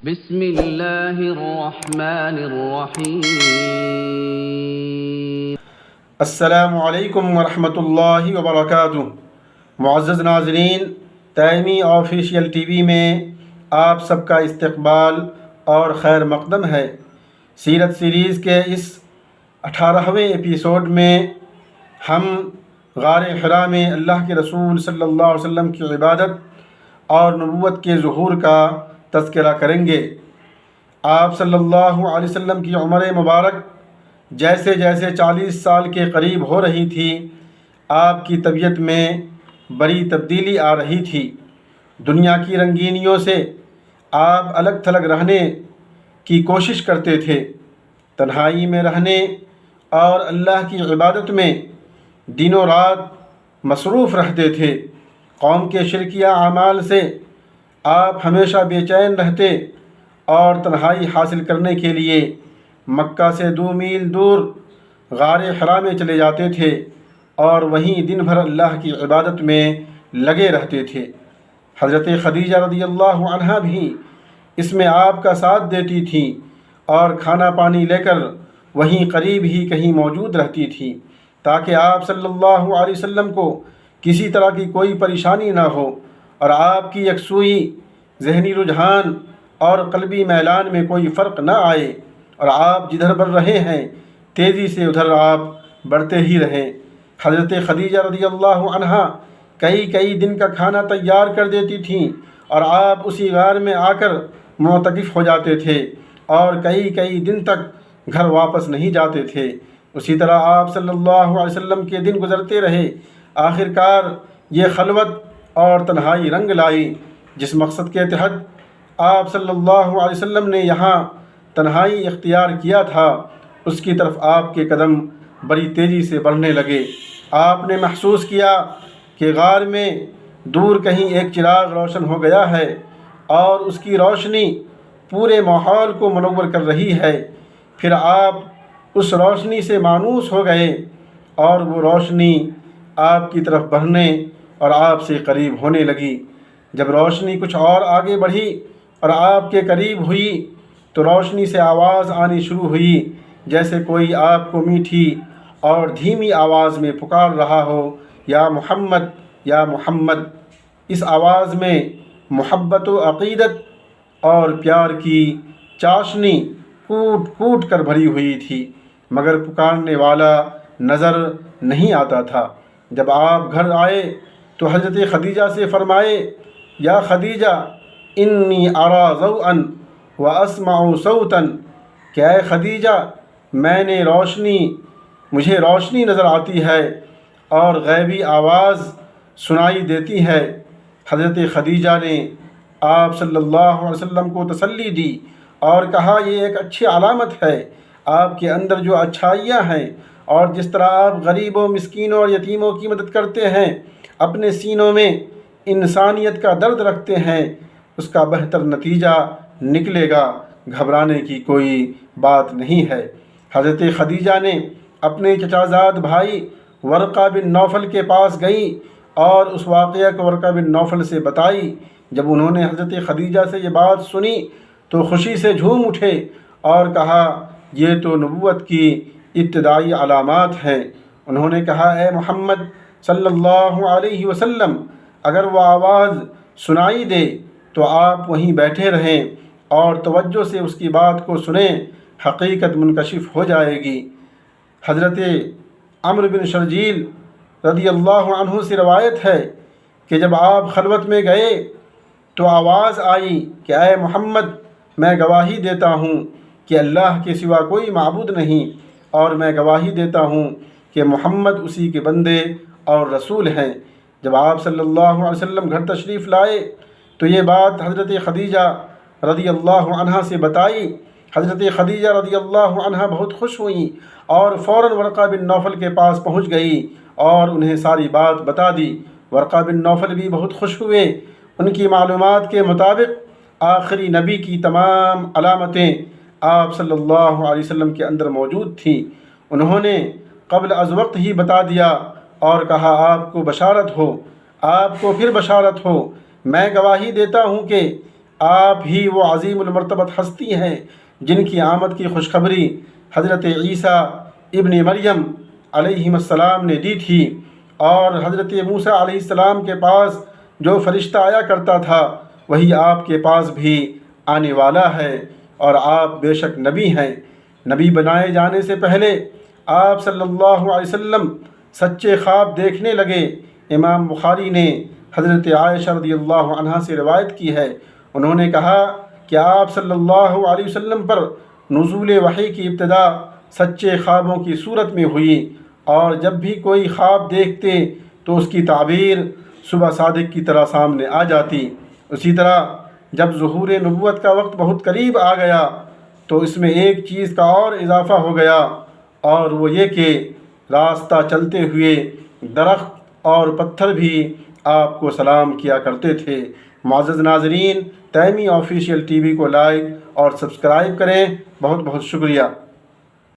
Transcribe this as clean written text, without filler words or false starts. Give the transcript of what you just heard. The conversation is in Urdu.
بسم اللہ الرحمن الرحیم۔ السلام علیکم ورحمۃ اللہ وبرکاتہ۔ معزز ناظرین، تیمی آفیشیل ٹی وی میں آپ سب کا استقبال اور خیر مقدم ہے۔ سیرت سیریز کے اس 18ویں ایپیسوڈ میں ہم غار حرا میں اللہ کے رسول صلی اللہ علیہ وسلم کی عبادت اور نبوت کے ظہور کا تذکرہ کریں گے۔ آپ صلی اللہ علیہ وسلم کی عمر مبارک جیسے جیسے 40 سال کے قریب ہو رہی تھی، آپ کی طبیعت میں بڑی تبدیلی آ رہی تھی۔ دنیا کی رنگینیوں سے آپ الگ تھلگ رہنے کی کوشش کرتے تھے، تنہائی میں رہنے اور اللہ کی عبادت میں دن و رات مصروف رہتے تھے۔ قوم کے شرکیہ اعمال سے آپ ہمیشہ بے چین رہتے اور تنہائی حاصل کرنے کے لیے مکہ سے 2 میل دور غار حرا میں چلے جاتے تھے اور وہیں دن بھر اللہ کی عبادت میں لگے رہتے تھے۔ حضرت خدیجہ رضی اللہ عنہا بھی اس میں آپ کا ساتھ دیتی تھیں اور کھانا پانی لے کر وہیں قریب ہی کہیں موجود رہتی تھی، تاکہ آپ صلی اللہ علیہ وسلم کو کسی طرح کی کوئی پریشانی نہ ہو اور آپ کی یکسوئی، ذہنی رجحان اور قلبی میلان میں کوئی فرق نہ آئے، اور آپ جدھر بڑھ رہے ہیں تیزی سے ادھر آپ بڑھتے ہی رہیں۔ حضرت خدیجہ رضی اللہ عنہا کئی دن کا کھانا تیار کر دیتی تھیں اور آپ اسی غار میں آ کر معتکف ہو جاتے تھے اور کئی دن تک گھر واپس نہیں جاتے تھے۔ اسی طرح آپ صلی اللہ علیہ وسلم کے دن گزرتے رہے۔ آخر کار یہ خلوت اور تنہائی رنگ لائی۔ جس مقصد کے تحت آپ صلی اللہ علیہ وسلم نے یہاں تنہائی اختیار کیا تھا، اس کی طرف آپ کے قدم بڑی تیزی سے بڑھنے لگے۔ آپ نے محسوس کیا کہ غار میں دور کہیں ایک چراغ روشن ہو گیا ہے اور اس کی روشنی پورے ماحول کو منور کر رہی ہے۔ پھر آپ اس روشنی سے مانوس ہو گئے اور وہ روشنی آپ کی طرف بڑھنے اور آپ سے قریب ہونے لگی۔ جب روشنی کچھ اور آگے بڑھی اور آپ کے قریب ہوئی تو روشنی سے آواز آنی شروع ہوئی، جیسے کوئی آپ کو میٹھی اور دھیمی آواز میں پکار رہا ہو، یا محمد یا محمد۔ اس آواز میں محبت و عقیدت اور پیار کی چاشنی کوٹ کر بھری ہوئی تھی، مگر پکارنے والا نظر نہیں آتا تھا۔ جب آپ گھر آئے تو حضرت خدیجہ سے فرمائے، یا خدیجہ انی ارا ضوءا واسمع صوتا، کہ اے خدیجہ مجھے روشنی نظر آتی ہے اور غیبی آواز سنائی دیتی ہے۔ حضرت خدیجہ نے آپ صلی اللہ علیہ وسلم کو تسلی دی اور کہا، یہ ایک اچھی علامت ہے۔ آپ کے اندر جو اچھائیاں ہیں اور جس طرح آپ غریبوں، مسکینوں اور یتیموں کی مدد کرتے ہیں، اپنے سینوں میں انسانیت کا درد رکھتے ہیں، اس کا بہتر نتیجہ نکلے گا۔ گھبرانے کی کوئی بات نہیں ہے۔ حضرت خدیجہ نے اپنے چچا زاد بھائی ورقہ بن نوفل کے پاس گئی اور اس واقعہ کو ورقہ بن نوفل سے بتائی۔ جب انہوں نے حضرت خدیجہ سے یہ بات سنی تو خوشی سے جھوم اٹھے اور کہا، یہ تو نبوت کی ابتدائی علامات ہیں۔ انہوں نے کہا، اے محمد صلی اللہ علیہ وسلم، اگر وہ آواز سنائی دے تو آپ وہیں بیٹھے رہیں اور توجہ سے اس کی بات کو سنیں، حقیقت منکشف ہو جائے گی۔ حضرت عمرو بن شرجیل رضی اللہ عنہ سے روایت ہے کہ جب آپ خلوت میں گئے تو آواز آئی کہ اے محمد، میں گواہی دیتا ہوں کہ اللہ کے سوا کوئی معبود نہیں، اور میں گواہی دیتا ہوں کہ محمد اسی کے بندے اور رسول ہیں۔ جب آپ صلی اللہ علیہ وسلم گھر تشریف لائے تو یہ بات حضرت خدیجہ رضی اللہ عنہا سے بتائی۔ حضرت خدیجہ رضی اللہ عنہا بہت خوش ہوئیں اور فوراً ورقہ بن نوفل کے پاس پہنچ گئی اور انہیں ساری بات بتا دی۔ ورقہ بن نوفل بھی بہت خوش ہوئے۔ ان کی معلومات کے مطابق آخری نبی کی تمام علامتیں آپ صلی اللہ علیہ وسلم کے اندر موجود تھیں۔ انہوں نے قبل از وقت ہی بتا دیا اور کہا، آپ کو بشارت ہو، آپ کو پھر بشارت ہو، میں گواہی دیتا ہوں کہ آپ ہی وہ عظیم المرتبت ہستی ہیں جن کی آمد کی خوشخبری حضرت عیسیٰ ابن مریم علیہ السلام نے دی تھی، اور حضرت موسیٰ علیہ السلام کے پاس جو فرشتہ آیا کرتا تھا وہی آپ کے پاس بھی آنے والا ہے، اور آپ بے شک نبی ہیں۔ نبی بنائے جانے سے پہلے آپ صلی اللہ علیہ وسلم سچے خواب دیکھنے لگے۔ امام بخاری نے حضرت عائشہ رضی اللہ عنہا سے روایت کی ہے، انہوں نے کہا کہ آپ صلی اللہ علیہ وسلم پر نزول وحی کی ابتدا سچے خوابوں کی صورت میں ہوئی، اور جب بھی کوئی خواب دیکھتے تو اس کی تعبیر صبح صادق کی طرح سامنے آ جاتی۔ اسی طرح جب ظہور نبوت کا وقت بہت قریب آ گیا تو اس میں ایک چیز کا اور اضافہ ہو گیا، اور وہ یہ کہ راستہ چلتے ہوئے درخت اور پتھر بھی آپ کو سلام کیا کرتے تھے۔ معزز ناظرین، تیمی آفیشیل ٹی وی کو لائک اور سبسکرائب کریں۔ بہت بہت شکریہ۔